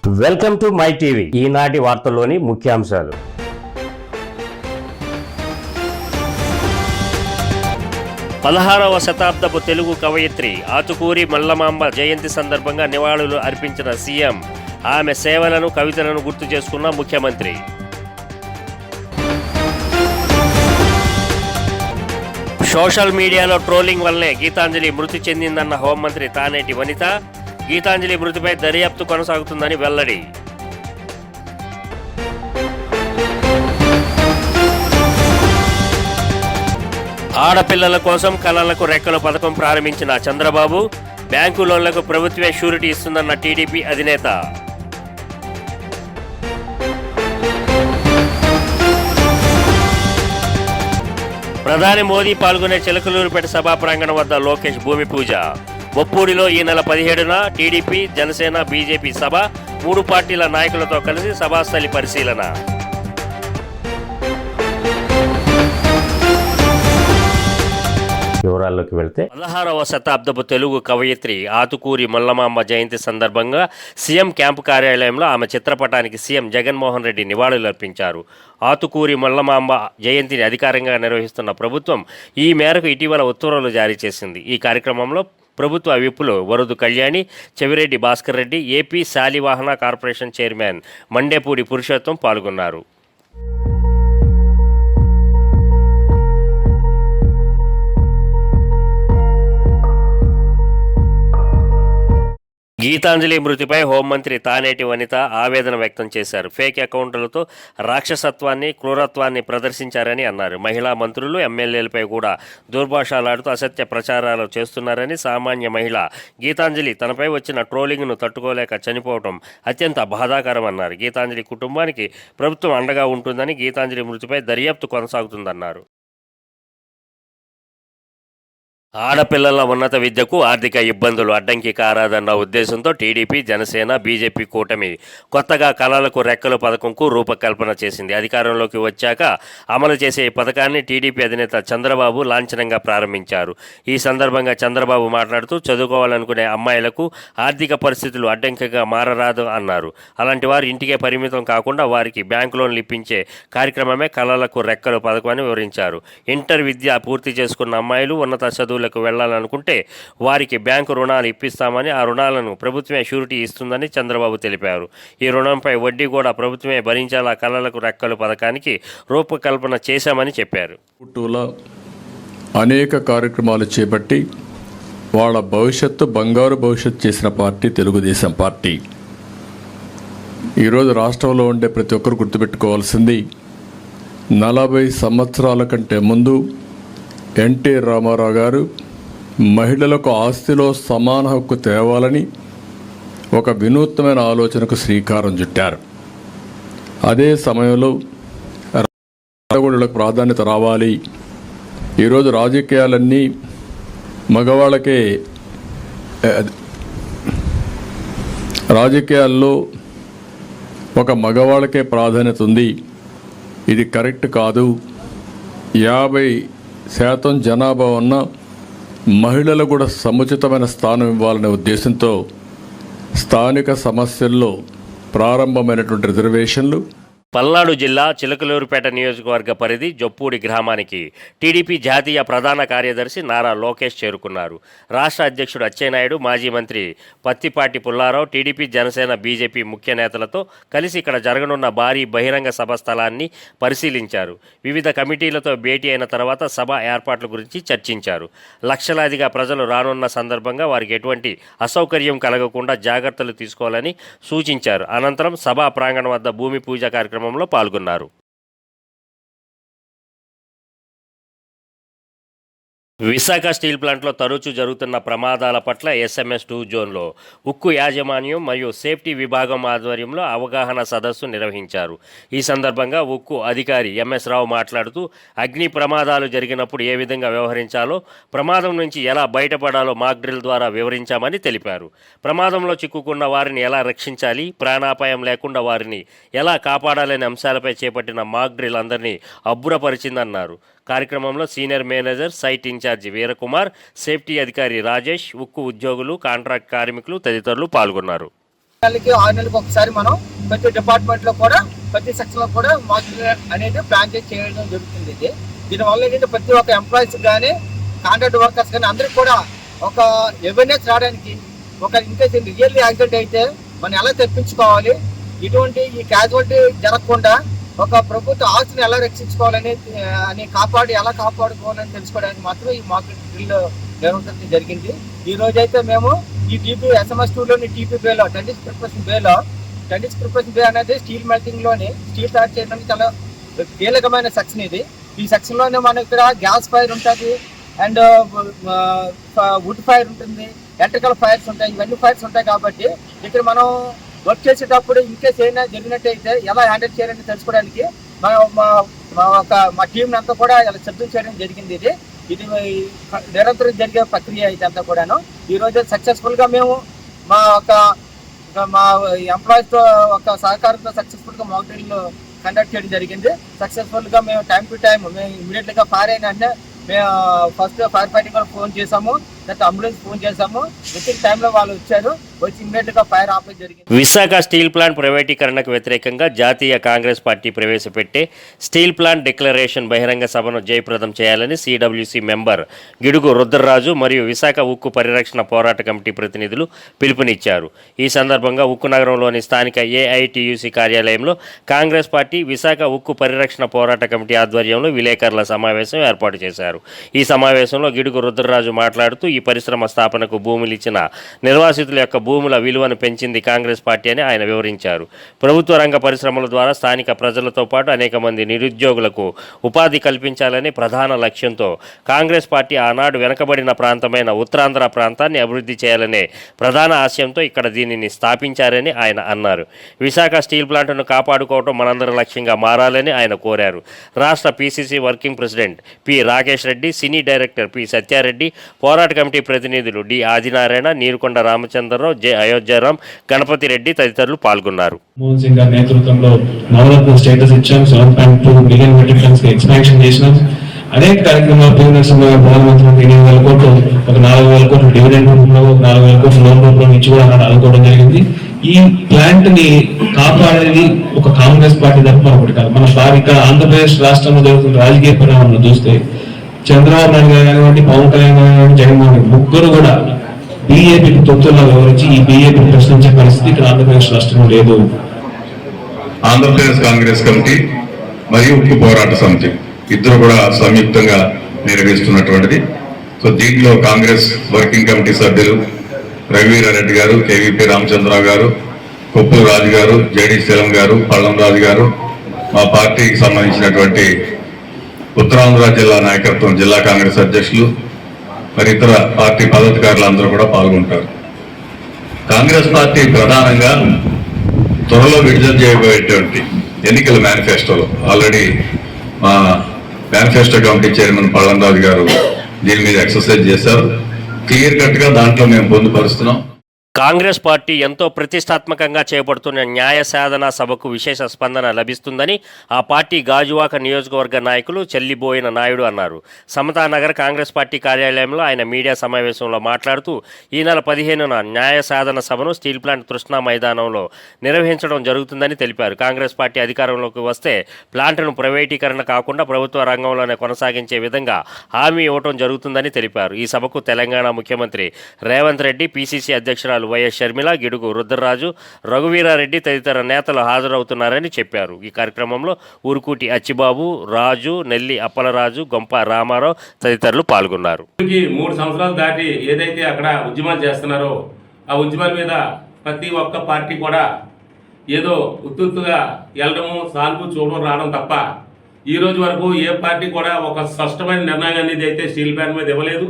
Welcome to my TV. ఈనాటి వార్తల్లోని ముఖ్యాంశాలు. పదహారవ శతాబ్దపు తెలుగు కవయిత్రి ఆతుకూరి మల్లమాంబ జయంతి సందర్భంగా నివాళులు అర్పించిన సీఎం. ఆమె సేవలను, కవితలను గుర్తు చేసుకున్న ముఖ్యమంత్రి. సోషల్ మీడియాలో ట్రోలింగ్ వల్లనే గీతాంజలి మృతి చెందిందన్న హోంమంత్రి తానేటి వనిత. గీతాంజలి మృతిపై దర్యాప్తు కొనసాగుతుందని వెల్లడి. ఆడపిల్లల కోసం కళలకు రెక్కల పథకం ప్రారంభించిన చంద్రబాబు. బ్యాంకు లోన్లకు ప్రభుత్వమే షూరిటీ ఇస్తుందన్న టీడీపీ అధినేత. ప్రధాని మోదీ పాల్గొనే చిలకలూరుపేట సభా ప్రాంగణం వద్ద లోకేష్ భూమి పూజ. ఒప్పూడిలో ఈ నెల 17న టీడీపీ, జనసేన, బీజేపీ సభ. 3 పార్టీల నాయకులతో కలిసి సభాస్థలి పరిశీలన. వివరాల్లోకి వెళ్తే 16వ శతాబ్దపు తెలుగు కవయిత్రి ఆతుకూరి మల్లమాంబ జయంతి సందర్భంగా సీఎం క్యాంపు కార్యాలయంలో ఆమె చిత్రపటానికి సీఎం జగన్మోహన్ రెడ్డి నివాళులర్పించారు. ఆతుకూరి మల్లమాంబ జయంతిని అధికారికంగా నిర్వహిస్తున్న ప్రభుత్వం ఈ మేరకు ఇటీవల ఉత్తర్వులు జారీ చేసింది. ఈ కార్యక్రమంలో ప్రభుత్వ విప్పులు Varadu Kalyani, Chevireddy Bhaskar Reddy, AP Shalivahana corporation chairman Mandepudi Purushottam పాల్గొన్నారు. గీతాంజలి మృతిపై హోంమంత్రి తానేటి వనిత ఆవేదన వ్యక్తం చేశారు. ఫేక్ అకౌంట్లతో రాక్షసత్వాన్ని, క్రూరత్వాన్ని ప్రదర్శించారని అన్నారు. మహిళా మంత్రులు, ఎమ్మెల్యేలపై కూడా దుర్భాషలాడుతూ అసత్య ప్రచారాలు చేస్తున్నారని, సామాన్య మహిళ గీతాంజలి తనపై వచ్చిన ట్రోలింగ్ను తట్టుకోలేక చనిపోవడం అత్యంత బాధాకరం అన్నారు. గీతాంజలి కుటుంబానికి ప్రభుత్వం అండగా ఉంటుందని, గీతాంజలి మృతిపై దర్యాప్తు కొనసాగుతుందన్నారు. ఆడపిల్లల ఉన్నత విద్యకు ఆర్థిక ఇబ్బందులు అడ్డంకి కారాదన్న ఉద్దేశంతో టీడీపీ, జనసేన, బీజేపీ కూటమి కొత్తగా కళలకు రెక్కల పథకంకు రూపకల్పన చేసింది. అధికారంలోకి వచ్చాక అమలు చేసే ఈ పథకాన్ని టీడీపీ అధినేత చంద్రబాబు లాంఛనంగా ప్రారంభించారు. ఈ సందర్భంగా చంద్రబాబు మాట్లాడుతూ చదువుకోవాలనుకునే అమ్మాయిలకు ఆర్థిక పరిస్థితులు అడ్డంకిగా మారరాదు అన్నారు. అలాంటి వారు ఇంటికే పరిమితం కాకుండా వారికి బ్యాంకు లోన్లు ఇప్పించే కార్యక్రమమే కళలకు రెక్కల పథకం అని వివరించారు. ఇంటర్ విద్య పూర్తి చేసుకున్న అమ్మాయిలు ఉన్నత చదువులు వెళ్లాలనుకుంటే వారికి బ్యాంకు రుణాలు ఇప్పిస్తామని, ఆ రుణాలను ప్రభుత్వమే షూరిటీ ఇస్తుందని చంద్రబాబు తెలిపారు. ఈ రుణంపై వడ్డీ కూడా ప్రభుత్వమే భరించేలా కళలకు రెక్కలు పథకానికి రూపకల్పన చేశామని చెప్పారు. అనేక కార్యక్రమాలు చేపట్టి వాళ్ళ భవిష్యత్తు బంగారు భవిష్యత్తు చేసిన పార్టీ తెలుగుదేశం పార్టీ. ఈరోజు రాష్ట్రంలో ఉండే ప్రతి ఒక్కరు గుర్తుపెట్టుకోవాల్సింది, 40 సంవత్సరాల కంటే ముందు ఎన్టీ రామారావు గారు మహిళలకు ఆస్తిలో సమాన హక్కు తేవాలని ఒక వినూత్నమైన ఆలోచనకు శ్రీకారం చుట్టారు. అదే సమయంలో రాజగుడులకు ప్రాధాన్యత రావాలి, ఈరోజు రాజకీయాలన్నీ మగవాళ్ళకే, రాజకీయాల్లో ఒక మగవాళ్ళకే ప్రాధాన్యత ఉంది, ఇది కరెక్ట్ కాదు, 50% జనాభా ఉన్న మహిళలకు కూడా సముచితమైన స్థానం ఇవ్వాలనే ఉద్దేశంతో స్థానిక సమస్యల్లో ప్రారంభమైనటువంటి రిజర్వేషన్లు. పల్నాడు జిల్లా చిలకలూరుపేట నియోజకవర్గ పరిధి జొప్పూడి గ్రామానికి టీడీపీ జాతీయ ప్రధాన కార్యదర్శి నారా లోకేష్ చేరుకున్నారు. రాష్ట్ర అధ్యక్షుడు అచ్చెన్నాయుడు, మాజీ మంత్రి పత్తిపాటి పుల్లారావు, టీడీపీ, జనసేన, బీజేపీ ముఖ్య నేతలతో కలిసి ఇక్కడ జరగనున్న భారీ బహిరంగ సభ స్థలాన్ని పరిశీలించారు. వివిధ కమిటీలతో భేటీ అయిన తర్వాత సభ ఏర్పాట్ల గురించి చర్చించారు. లక్షలాదిగా ప్రజలు రానున్న సందర్భంగా వారికి ఎటువంటి అసౌకర్యం కలగకుండా జాగ్రత్తలు తీసుకోవాలని సూచించారు. అనంతరం సభా ప్రాంగణం వద్ద భూమి పూజ కార్యక్రమంలో పాల్గొన్నారు. విశాఖ స్టీల్ ప్లాంట్లో తరచూ జరుగుతున్న ప్రమాదాల పట్ల SMS2 జోన్లో ఉక్కు యాజమాన్యం మరియు సేఫ్టీ విభాగం ఆధ్వర్యంలో అవగాహన సదస్సు నిర్వహించారు. ఈ సందర్భంగా ఉక్కు అధికారి MS రావు మాట్లాడుతూ అగ్ని ప్రమాదాలు జరిగినప్పుడు ఏ విధంగా వ్యవహరించాలో, ప్రమాదం నుంచి ఎలా బయటపడాలో మాక్ డ్రిల్ ద్వారా వివరించామని తెలిపారు. ప్రమాదంలో చిక్కుకున్న వారిని ఎలా రక్షించాలి, ప్రాణాపాయం లేకుండా వారిని ఎలా కాపాడాలనే అంశాలపై చేపట్టిన మాక్ డ్రిల్ అందరినీ అబ్బురపరిచిందన్నారు. కార్యక్రమంలో senior manager, site in charge Veerakumar, safety అధికారి రాజేష్, ఉక్కు ఉద్యోగులు, కాంట్రాక్ట్ కార్మికులు తదితరులు పాల్గొన్నారు. నెలకి 6 నెలలకు ఒకసారి మనం ప్రతి డిపార్ట్మెంట్లో కూడా ప్రతి సెక్షన్లో కూడా మాక్ డ్రిల్ అనేది ప్లాన్ చేసి చేయడం జరుగుతుంది. దీనివల్ల ఏంటంటే ప్రతి ఒక్క ఎంప్లాయీస్ కానీ కాంట్రాక్ట్ వర్కర్స్ కానీ అందరికి కూడా ఒక అవేర్నెస్ రావడానికి, ఒక ఇన్కేస్ రియల్లీ యాక్సిడెంట్ అయితే మనం ఎలా తెప్పించుకోవాలి, ఇటువంటి ఈ క్యాజువాలిటీ జరగకుండా ఒక ప్రభుత్వ ఆస్తిని ఎలా రక్షించుకోవాలని ఎలా కాపాడుకోవాలని తెలుసుకోవడానికి మాత్రం ఈ మాక్ డ్రిల్ నిర్వహించడం జరిగింది. ఈ రోజు అయితే మేము ఈ టీపీ SMS2లోని టీపీ బేలో 26 ప్రిపరేషన్ బే అనేది స్టీల్ మెల్టింగ్ లోని స్టీల్ తయారు చేయడానికి చాలా కీలకమైన సెక్షన్ ఇది. ఈ సెక్షన్ లోనే మన ఇక్కడ గ్యాస్ ఫైర్ ఉంటుంది, అండ్ వుడ్ ఫైర్ ఉంటుంది, ఎలక్ట్రికల్ ఫైర్స్ ఉంటాయి, ఇవన్నీ ఫైర్స్ ఉంటాయి. కాబట్టి ఇక్కడ మనం వర్క్ చేసేటప్పుడు ఇన్కేస్ ఏమైనా జరిగినట్టయితే ఎలా హ్యాండిల్ చేయాలని తెలుసుకోవడానికి మా టీంని అంతా కూడా ఇలా సిద్ధం చేయడం జరిగింది. ఇది నిరంతరం జరిగే ప్రక్రియ ఇదంతా కూడాను. ఈ రోజు సక్సెస్ఫుల్ గా మేము మా ఎంప్లాయీస్ తో ఒక సహకారంతో సక్సెస్ఫుల్ గా మాక్ డ్రిల్ కండక్ట్ చేయడం జరిగింది. సక్సెస్ఫుల్ గా మేము టైం టు టైం మేము ఇమీడియట్ గా ఫైర్ అయిన అంటే మేము ఫస్ట్ ఫైర్ ఫైటింగ్ కూడా ఫోన్ చేసాము, తర్వాత అంబులెన్స్ ఫోన్ చేసాము. వితిన్ టైంలో వాళ్ళు వచ్చారు, వచ్చి ఇమీడియట్ గా ఫైర్ ఆపేయడం జరిగింది. విశాఖ స్టీల్ ప్లాంట్ ప్రైవేటీకరణకు వ్యతిరేకంగా జాతీయ కాంగ్రెస్ పార్టీ ప్రవేశపెట్టే స్టీల్ ప్లాంట్ డిక్లరేషన్ బహిరంగ సభను జయప్రదం చేయాలని CWC మెంబర్ గిడుగు రుద్రరాజు మరియు విశాఖ ఉక్కు పరిరక్షణ పోరాట కమిటీ ప్రతినిధులు పిలుపునిచ్చారు. ఈ సందర్భంగా ఉక్కు నగరంలోని స్థానిక AITUC కార్యాలయంలో కాంగ్రెస్ పార్టీ విశాఖ ఉక్కు పరిరక్షణ పోరాట కమిటీ ఆధ్వర్యంలో విలేకరుల సమావేశం ఏర్పాటు చేశారు. ఈ సమావేశంలో గిడుగు రుద్రరాజు మాట్లాడుతూ ఈ పరిశ్రమ స్థాపనకు భూములు ఇచ్చిన నిర్వాసితుల యొక్క భూముల విలువను పెంచింది కాంగ్రెస్ పార్టీ అని ఆయన వివరించారు. ప్రభుత్వ రంగ పరిశ్రమల ద్వారా స్థానిక ప్రజలతో పాటు అనేక మంది నిరుద్యోగులకు ఉపాధి కల్పించాలనే ప్రధాన లక్ష్యంతో కాంగ్రెస్ పార్టీ ఆనాడు వెనుకబడిన ప్రాంతమైన ఉత్తరాంధ్ర ప్రాంతాన్ని అభివృద్ధి చేయాలనే ప్రధాన ఆశయంతో ఇక్కడ దీనిని స్థాపించారని ఆయన అన్నారు. విశాఖ స్టీల్ ప్లాంట్ను కాపాడుకోవడం మనందరి లక్ష్యంగా మారాలని ఆయన కోరారు. రాష్ట్ర PCC working president P. Rakesh Reddy, సినీ డైరెక్టర్ P. సత్యారెడ్డి, పోరాట కమిటీ ప్రతినిధులు D. ఆదినారాయణ, నీరుకొండ రామచంద్రరావు, J. అయోధ్యారాం, గణపతి రెడ్డి తదితరులు పాల్గొన్నారు. మోహన్ సింగ్ గారి నేతృత్వంలో నవరత్న స్టేటస్ ఇచ్చాం, 7.2 మిలియన్ మెట్రిక్ టన్స్ ఎక్స్పాన్షన్ చేసినాం. అనేక కార్యక్రమాలు ప్రధానమంత్రి 8,000 కోట్లు, ఒక 4,000 కోట్లు డివిడెండ్ రూపంలో, 4,000 కోట్లు లోన్ రూపంలో ఇచ్చి కూడా ఆదుకోవడం జరిగింది. ఈ ప్లాంట్ ని కాపాడేది ఒక కాంగ్రెస్ పార్టీ తప్ప ఒకటి కాదు. మన ఇక్కడ ఆంధ్రప్రదేశ్ రాష్ట్రంలో జరుగుతున్న రాజకీయ పరిణామాలను చూస్తే చంద్రబాబు నాయుడు గారు కానివ్వండి, పవన్ కళ్యాణ్ కానివ్వండి, జగన్మోహన్ ముగ్గురు కూడా బీజేపీకి తొత్తుల్లో వివరించి ఈ బీజేపీని ప్రశ్నించే పరిస్థితి ఇక్కడ ఆంధ్రప్రదేశ్ రాష్ట్రంలో లేదు. ఆంధ్రప్రదేశ్ కాంగ్రెస్ కమిటీ మరియు ఉక్కు పోరాట సమితి ఇద్దరు కూడా సంయుక్తంగా నిర్వహిస్తున్నటువంటిది. సో దీంట్లో కాంగ్రెస్ వర్కింగ్ కమిటీ సభ్యులు రఘువీరారెడ్డి గారు, KVP రామచంద్రరావు గారు, కొప్పుల రాజు గారు, JD శీలం గారు, పళ్ళం రాజు గారు, మా పార్టీకి సంబంధించినటువంటి ఉత్తరాంధ్ర జిల్లా నాయకత్వం, జిల్లా కాంగ్రెస్ అధ్యక్షులు, మరి ఇతర పార్టీ పదాధికారులు అందరూ కూడా పాల్గొంటారు. కాంగ్రెస్ పార్టీ ప్రధానంగా త్వరలో విడుదల చేయబోయేటువంటి ఎన్నికల మేనిఫెస్టోలో ఆల్రెడీ మా మేనిఫెస్టో కమిటీ చైర్మన్ పళ్ళం రాజు గారు దీని మీద ఎక్సర్సైజ్ చేశారు. క్లియర్ కట్ గా దాంట్లో మేము పొందుపరుస్తున్నాం. కాంగ్రెస్ పార్టీ ఎంతో ప్రతిష్టాత్మకంగా చేపడుతున్న న్యాయ సాధన సభకు విశేష స్పందన లభిస్తుందని ఆ పార్టీ గాజువాక నియోజకవర్గ నాయకులు చెల్లిబోయిన నాయుడు అన్నారు. సమతానగర్ కాంగ్రెస్ పార్టీ కార్యాలయంలో ఆయన మీడియా సమావేశంలో మాట్లాడుతూ ఈ నెల 15న న్యాయ సాధన సభను స్టీల్ ప్లాంట్ కృష్ణా మైదానంలో నిర్వహించడం జరుగుతుందని తెలిపారు. కాంగ్రెస్ పార్టీ అధికారంలోకి వస్తే ప్లాంట్ను ప్రైవేటీకరణ కాకుండా ప్రభుత్వ రంగంలోనే కొనసాగించే విధంగా హామీ ఇవ్వడం జరుగుతుందని తెలిపారు. ఈ సభకు తెలంగాణ ముఖ్యమంత్రి రేవంత్ రెడ్డి, PCC అధ్యక్షురాలు వైఎస్ షర్మిల, గిడుగు రుద్రరాజు, రఘువీరారెడ్డి తదితర నేతలు హాజరవుతున్నారని చెప్పారు. ఈ కార్యక్రమంలో ఊరుకూటి అచ్చిబాబు, రాజు, నెల్లి అప్పలరాజు, గొంప రామారావు తదితరులు పాల్గొన్నారు. 3 సంవత్సరాలు దాటి ఏదైతే అక్కడ ఉద్యమాలు చేస్తున్నారో ఆ ఉద్యమాల మీద ప్రతి ఒక్క పార్టీ కూడా ఏదో ఉత్తుగా వెళ్ళడము, సాల్పు చూడడం రావడం తప్ప ఈ రోజు వరకు ఏ పార్టీ కూడా ఒక స్పష్టమైన నిర్ణయం అనేది అయితే స్టీల్ ప్లాంట్ మీద ఇవ్వలేదు.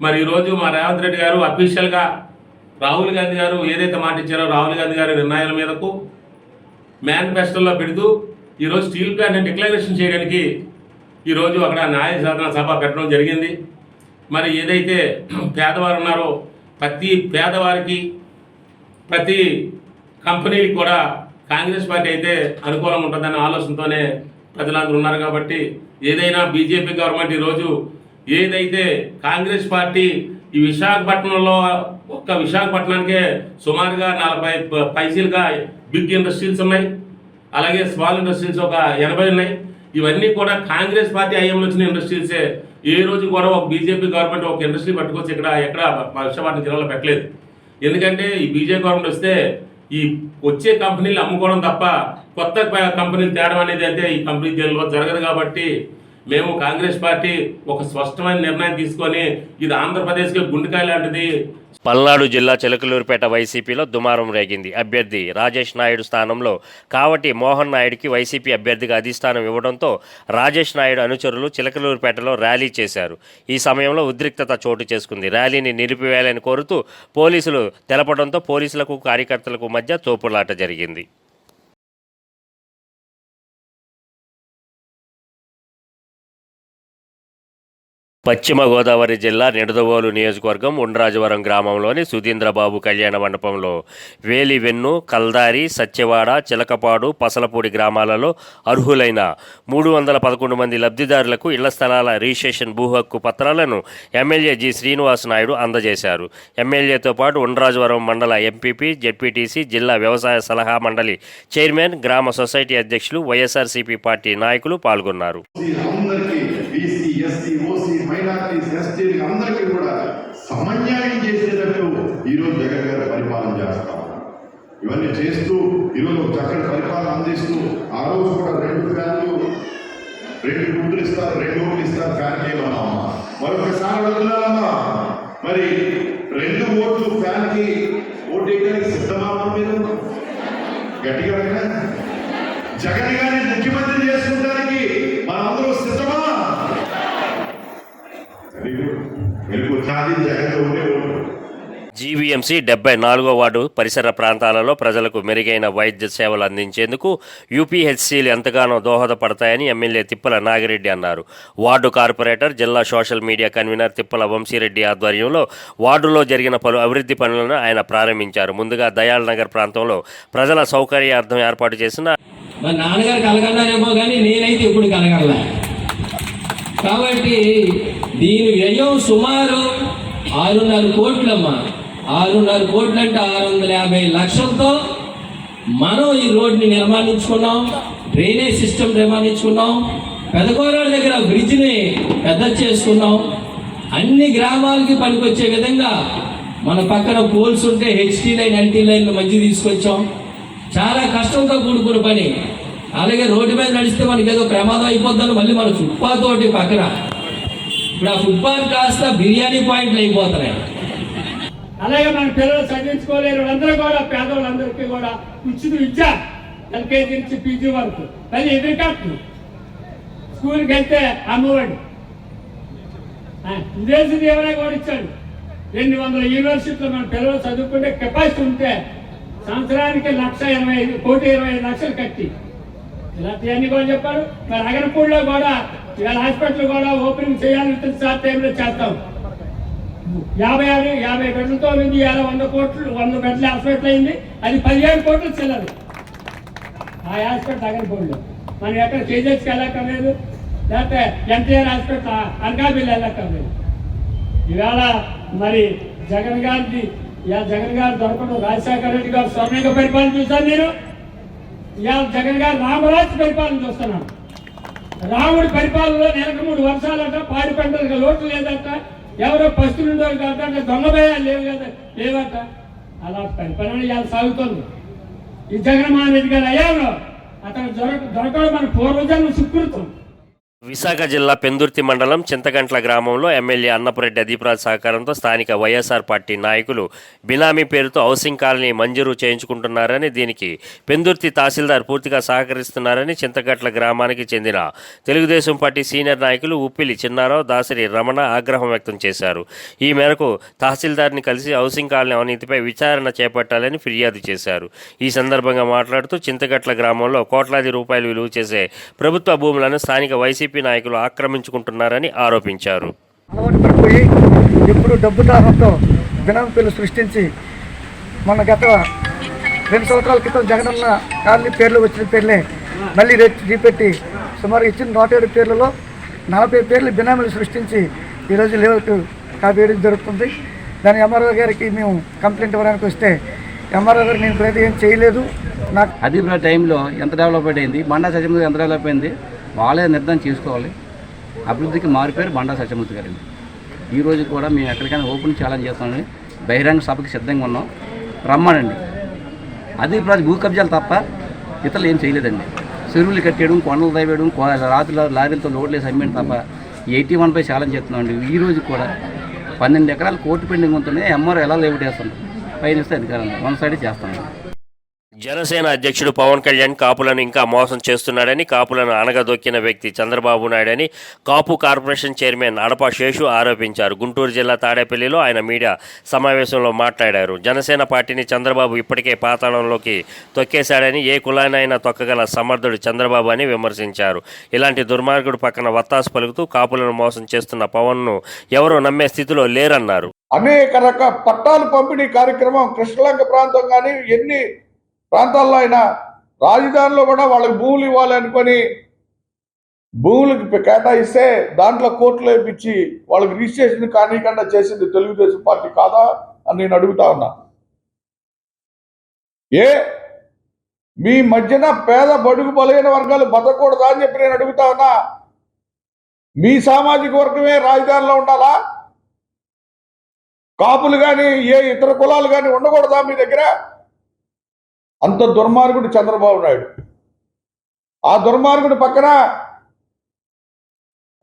మరి ఈరోజు మా రేవంత్ రెడ్డి గారు అఫీషియల్గా రాహుల్ గాంధీ గారు ఏదైతే మాట ఇచ్చారో రాహుల్ గాంధీ గారి నిర్ణయాల మీదకు మేనిఫెస్టోలో పెడుతూ ఈరోజు స్టీల్ ప్లాంట్ని డిక్లరేషన్ చేయడానికి ఈరోజు అక్కడ న్యాయ సాధన సభ పెట్టడం జరిగింది. మరి ఏదైతే పేదవారు ఉన్నారో ప్రతి పేదవారికి, ప్రతి కంపెనీకి కూడా కాంగ్రెస్ పార్టీ అయితే అనుకూలంగా ఉంటుందనే ఆలోచనతోనే ప్రజలందరూ ఉన్నారు. కాబట్టి ఏదైనా బీజేపీ గవర్నమెంట్ ఈరోజు ఏదైతే కాంగ్రెస్ పార్టీ ఈ విశాఖపట్నంలో ఒక్క విశాఖపట్నానికే సుమారుగా 40 పైసలుగా బిగ్ ఇండస్ట్రీస్ ఉన్నాయి. అలాగే స్మాల్ ఇండస్ట్రీస్ ఒక 80 ఉన్నాయి. ఇవన్నీ కూడా కాంగ్రెస్ పార్టీ హయాంలో వచ్చిన ఇండస్ట్రీసే. ఏ రోజు కూడా ఒక బీజేపీ గవర్నమెంట్ ఒక ఇండస్ట్రీ పట్టుకొచ్చి ఎక్కడ విశాఖపట్నం జిల్లాలో పెట్టలేదు. ఎందుకంటే ఈ బీజేపీ గవర్నమెంట్ వస్తే ఈ వచ్చే కంపెనీలు అమ్ముకోవడం తప్ప కొత్త కంపెనీలు తేడం అనేది అయితే ఈ కంపెనీ జిల్లాలో జరగదు. కాబట్టి మేము కాంగ్రెస్ పార్టీ ఒక స్పష్టమైన నిర్ణయం తీసుకొని ఇది ఆంధ్రప్రదేశ్కి గుండెకాయ లాంటిది. పల్నాడు జిల్లా చిలకలూరుపేట వైసీపీలో దుమారం రేగింది. అభ్యర్థి రాజేష్ నాయుడు స్థానంలో కావటి మోహన్ నాయుడికి వైసీపీ అభ్యర్థిగా అధిష్టానం ఇవ్వడంతో రాజేష్ నాయుడు అనుచరులు చిలకలూరుపేటలో ర్యాలీ చేశారు. ఈ సమయంలో ఉద్రిక్తత చోటు చేసుకుంది. ర్యాలీని నిలిపివేయాలని కోరుతూ పోలీసులు తెలపడంతో పోలీసులకు కార్యకర్తలకు మధ్య తోపులాట జరిగింది. పశ్చిమ గోదావరి జిల్లా నిడదవోలు నియోజకవర్గం ఉండ్రాజవరం గ్రామంలోని సుధీంద్రబాబు కళ్యాణ మండపంలో వేలివెన్ను, కల్దారి, సత్యవాడ, చిలకపాడు, పసలపూడి గ్రామాలలో అర్హులైన 311 మంది లబ్ధిదారులకు ఇళ్ల స్థలాల రిజిస్ట్రేషన్ భూ హక్కు పత్రాలను ఎమ్మెల్యే జి శ్రీనివాస్ నాయుడు అందజేశారు. ఎమ్మెల్యేతో పాటు ఉండ్రాజవరం మండల ఎంపీపీ, జెడ్పీటీసీ, జిల్లా వ్యవసాయ సలహా మండలి చైర్మన్, గ్రామ సొసైటీ అధ్యక్షులు, వైఎస్ఆర్సీపీ పార్టీ నాయకులు పాల్గొన్నారు. మైనారిటీస్, ఎస్టీలు అందరికీ కూడా సమన్యాయం చేసేటట్టు ఈరోజు జగన్ గారు పరిపాలన చేస్తాం. ఇవన్నీ చేస్తూ ఈరోజు చక్కటి పరిపాలన అందిస్తూ ఆ రోజు కూడా 2 ఫ్యాన్లు 2 గుడ్లు ఇస్తారు, 2 ఓట్లు ఇస్తారు. ఫ్యాన్ ఏమన్నామా మరొకసారి అడుగుతున్నామా, మరి 2 ఓట్లు ఫ్యాన్ కి ఓటు వేయడానికి సిద్ధమా? మీరు గట్టిగా జగన్ గారిని ముఖ్యమంత్రి చేసుకోవడానికి మనందరూ సిద్ధమా? జీవీఎంసీ 74వ వార్డు పరిసర ప్రాంతాలలో ప్రజలకు మెరుగైన వైద్య సేవలు అందించేందుకు యూపీహెచ్సీలు ఎంతగానో దోహదపడతాయని ఎమ్మెల్యే తిప్పల నాగిరెడ్డి అన్నారు. వార్డు కార్పొరేటర్, జిల్లా సోషల్ మీడియా కన్వీనర్ తిప్పల వంశీరెడ్డి ఆధ్వర్యంలో వార్డులో జరిగిన పలు అభివృద్ధి పనులను ఆయన ప్రారంభించారు. ముందుగా దయాళ్ నగర్ ప్రాంతంలో ప్రజల సౌకర్యార్థం ఏర్పాటు చేసిన నాన్నగారు కలగన్నారేమో కానీ నేనైతే ఇప్పుడు కలగలే. కాబట్టి దీని వ్యయం సుమారు 6.5 కోట్లమ్మా. 6.5 కోట్లు అంటే 650 లక్షలతో మనం ఈ రోడ్ని నిర్మాణించుకున్నాం, డ్రైనేజ్ సిస్టమ్ నిర్మాణించుకున్నాం, పెదకోరాళ్ళ దగ్గర బ్రిడ్జ్ని పెద్ద చేసుకున్నాం. అన్ని గ్రామాలకి పనికొచ్చే విధంగా మన పక్కన పోల్స్ ఉంటే హెచ్టీ లైన్, ఎల్టీ లైన్లు మధ్య తీసుకొచ్చాం. చాలా కష్టంతో కూడుకున్న పని. అలాగే రోడ్డు మీద నడిస్తే మనకి ఏదో ప్రమాదం అయిపోద్దని మళ్ళీ మన ఫుట్పాత్ ఒకటి పక్కన. ఇప్పుడు ఆ ఫుట్పాత్ కాస్త బిర్యానీ పాయింట్లు అయిపోతున్నాయి. అలాగే మన పిల్లలు చదివించుకోలేరు అందరూ కూడా, పేదవాళ్ళందరికీ కూడా ఉచిత విద్య, ఎల్కేజీ నుంచి పీజీ వరకు. మళ్ళీ ఎదురుకట్టు స్కూల్కి వెళ్తే అమ్మఒడి, విదేశీ దేవుడే కూడా ఇచ్చాడు. 200 యూనివర్సిటీలో మన పిల్లలు చదువుకుంటే కెపాసిటీ ఉంటే సంవత్సరానికి 1,25 లక్షలు కట్టి ఇలాంటివన్నీ కూడా చెప్పారు. మరి అగనపూడిలో కూడా ఇవాళ హాస్పిటల్ కూడా ఓపెనింగ్ చేయాలని సార్ టైంలో చేస్తాం. 50 బెడ్లతో ఉంది. ఇవాళ 100 కోట్లు 100 బెడ్ల హాస్పిటల్ అయింది. అది 17 కోట్లు చెల్లదు ఆ హాస్పిటల్ అగనపూడిలో. మనం ఎక్కడ కేజెస్కి వెళ్ళక్కర్లేదు, లేకపోతే ఎన్టీఆర్ హాస్పిటల్ అనకాపల్లి వెళ్ళక్కర్లేదు. ఇవాళ మరి జగన్ గారు దొరకడం, రాజశేఖర రెడ్డి గారు స్వర్ణంగా పరిపాలన చూశాను నేను. ఇవాళ జగన్ గారు రామరాజు పరిపాలన చూస్తున్నాను. రాముడి పరిపాలనలో నెలకు 3 వర్షాలట, పాడి పంటలకు లోటు లేదట, ఎవరో పస్తులుండో కాదట, దొంగ భయాలు లేవట. అలా పరిపాలన ఇవాళ సాగుతుంది. ఈ జగన్మోహన్ రెడ్డి గారు అయ్యాలో అతను దొరకడం మన పూర్వజన్మ సుకృతం. విశాఖ జిల్లా పెందుర్తి మండలం చింతగంట్ల గ్రామంలో ఎమ్మెల్యే అన్నపురెడ్డి అదీప్రాజ్ సహకారంతో స్థానిక వైఎస్ఆర్ పార్టీ నాయకులు బినామీ పేరుతో హౌసింగ్ కాలనీ మంజూరు చేయించుకుంటున్నారని, దీనికి పెందుర్తి తహసీల్దార్ పూర్తిగా సహకరిస్తున్నారని చింతగంట్ల గ్రామానికి చెందిన తెలుగుదేశం పార్టీ సీనియర్ నాయకులు ఉప్పిలి చిన్నారావు, దాసరి రమణ ఆగ్రహం వ్యక్తం చేశారు. ఈ మేరకు తహసీల్దార్ని కలిసి హౌసింగ్ కాలనీ అవినీతిపై విచారణ చేపట్టాలని ఫిర్యాదు చేశారు. ఈ సందర్భంగా మాట్లాడుతూ చింతగంట్ల గ్రామంలో కోట్లాది రూపాయలు విలువ చేసే ప్రభుత్వ భూములను స్థానిక వైసీపీ నాయకులు ఆక్రమించుకుంటున్నారని ఆరోపించారు. అలవాటు పడిపోయి ఇప్పుడు డబ్బు దాహంతో బినామీ పేర్లు సృష్టించి మన గత 2 సంవత్సరాల క్రితం జగనన్న కాలనీ పేర్లు వచ్చిన పేర్లే మళ్ళీ రీపెట్టి సుమారు ఇచ్చిన 107 పేర్లలో 40 పేర్లు బినామీలు సృష్టించి ఈరోజు లేఅవుట్ వేయడం జరుగుతుంది. దాని ఎంఆర్ఓ గారికి మేము కంప్లైంట్ ఇవ్వడానికి వస్తే ఎంఆర్ఓ గారు నేను ఇప్పుడైతే ఏం చేయలేదు, నాకు అది టైంలో ఎంత డెవలప్ అయింది, బండా సత్యమూర్తి ఎంత డెవలప్ అయింది వాళ్ళే నిర్ధారణ చేసుకోవాలి. అభివృద్ధికి మారిపోయారు బండా సత్యమూర్తి గారండి. ఈరోజు కూడా మేము ఎక్కడికైనా ఓపెన్ ఛాలెంజ్ చేస్తామని బహిరంగ సభకి సిద్ధంగా ఉన్నాం, రమ్మనండి. అది భూ కబ్జాలు తప్ప ఇతరులు ఏం చేయలేదండి. చెరువులు కట్టేయడం, కొండలు తవ్వేయడం, రాత్రులు లారీలతో లోడ్లు వేసి అమ్మేయడం తప్ప 81పై ఛాలెంజ్ చేస్తున్నామండి. ఈరోజు కూడా 12 ఎకరాలు కోర్టు పెండింగ్ ఉంటున్నాయి. ఎంఆర్ఓ ఎలా లేవుటేస్తున్నాం, పైన ఇస్తే అధికారంలో వన్ సైడ్ చేస్తాం. జనసేన అధ్యక్షుడు పవన్ కళ్యాణ్ కాపులను ఇంకా మోసం చేస్తున్నాడని, కాపులను అనగదొక్కిన వ్యక్తి చంద్రబాబు నాయుడని కాపు కార్పొరేషన్ చైర్మన్ అడపా శేషు ఆరోపించారు. గుంటూరు జిల్లా తాడేపల్లిలో ఆయన మీడియా సమావేశంలో మాట్లాడారు. జనసేన పార్టీని చంద్రబాబు ఇప్పటికే పాతాళంలోకి తొక్కేశాడని, ఏ కులానైనా తొక్కగల సమర్థుడు చంద్రబాబు అని విమర్శించారు. ఇలాంటి దుర్మార్గుడు పక్కన వత్తాసు పలుకుతూ కాపులను మోసం చేస్తున్న పవన్ను ఎవరూ నమ్మే స్థితిలో లేరన్నారు. అనేక రకాల పట్టాలు పంపిణీ కార్యక్రమం కృష్ణలంక ప్రాంతం కానీ ఎన్ని ప్రాంతాల్లో అయినా రాజధానిలో కూడా వాళ్ళకి భూములు ఇవ్వాలి అనుకొని భూములకి కేటాయిస్తే దాంట్లో కోర్టులో ఇప్పించి వాళ్ళకి రిజిస్ట్రేషన్ కానీకుండా చేసింది తెలుగుదేశం పార్టీ కాదా అని నేను అడుగుతా ఉన్నా. మీ మధ్యన పేద బడుగు బలైన వర్గాలు బతకూడదా అని చెప్పి నేను అడుగుతా ఉన్నా. మీ సామాజిక వర్గమే రాజధానిలో ఉండాలా? కాపులు కానీ ఏ ఇతర కులాలు కానీ ఉండకూడదా మీ దగ్గర? అంత దుర్మార్గుడు చంద్రబాబు నాయుడు. ఆ దుర్మార్గుడు పక్కన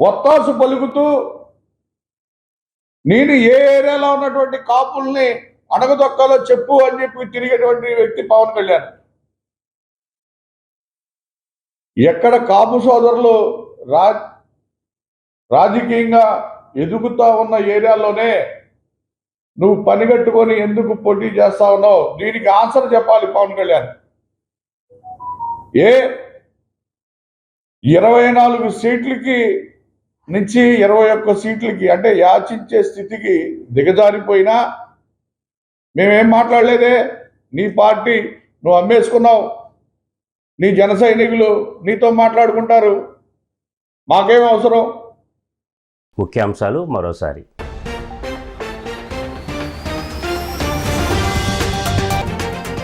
ఒత్తాసు పలుకుతూ నేను ఏ ఏరియాలో ఉన్నటువంటి కాపుల్ని అణగదొక్కాలో చెప్పు అని చెప్పి తిరిగేటువంటి వ్యక్తి పవన్ కళ్యాణ్. ఎక్కడ కాపు సోదరులు రాజకీయంగా ఎదుగుతా ఉన్న ఏరియాలోనే నువ్వు పనిగట్టుకొని ఎందుకు పోటీ చేస్తా ఉన్నావు? దీనికి ఆన్సర్ చెప్పాలి పవన్ కళ్యాణ్. 24 సీట్లకి నుంచి 21 సీట్లకి అంటే యాచించే స్థితికి దిగజారిపోయినా మేమేం మాట్లాడలేదే. నీ పార్టీ నువ్వు అమ్మేసుకున్నావు, నీ జన సైనికులు నీతో మాట్లాడుకుంటారు, మాకేం అవసరం? ముఖ్యాంశాలు మరోసారి.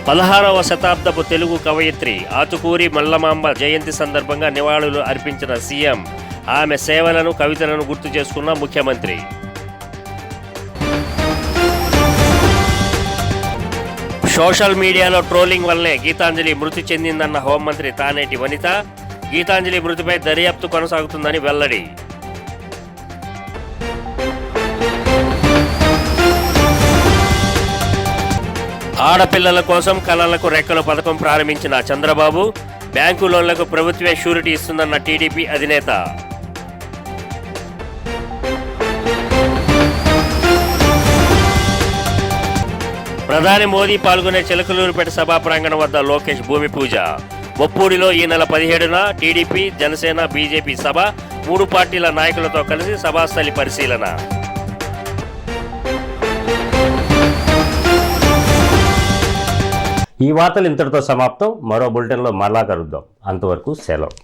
16వ శతాబ్దపు తెలుగు కవయిత్రి ఆతుకూరి మల్లమాంబ జయంతి సందర్భంగా నివాళులు అర్పించిన సీఎం. ఆమె సేవలను, కవితలను గుర్తు చేసుకున్న ముఖ్యమంత్రి. సోషల్ మీడియాలో ట్రోలింగ్ వల్లనే గీతాంజలి మృతి చెందిందన్న హోంమంత్రి తానేటి వనిత. గీతాంజలి మృతిపై దర్యాప్తు కొనసాగుతుందని వెల్లడి. ఆడపిల్లల కోసం కళలకు రెక్కల పథకం ప్రారంభించిన చంద్రబాబు. బ్యాంకు లోన్లకు ప్రభుత్వమే షూరిటీ ఇస్తుందన్న టీడీపీ అధినేత. ప్రధాని మోదీ పాల్గొనే చిలకలూరుపేట సభా ప్రాంగణం వద్ద లోకేష్ భూమి పూజ. ఒప్పూడిలో ఈ నెల 17న టీడీపీ, జనసేన, బీజేపీ సభ. 3 పార్టీల నాయకులతో కలిసి సభాస్థలి పరిశీలన. ఈ వార్తలు ఇంతటితో సమాప్తం. మరో బులెటిన్లో మరలా కలుద్దాం. అంతవరకు సెలవు.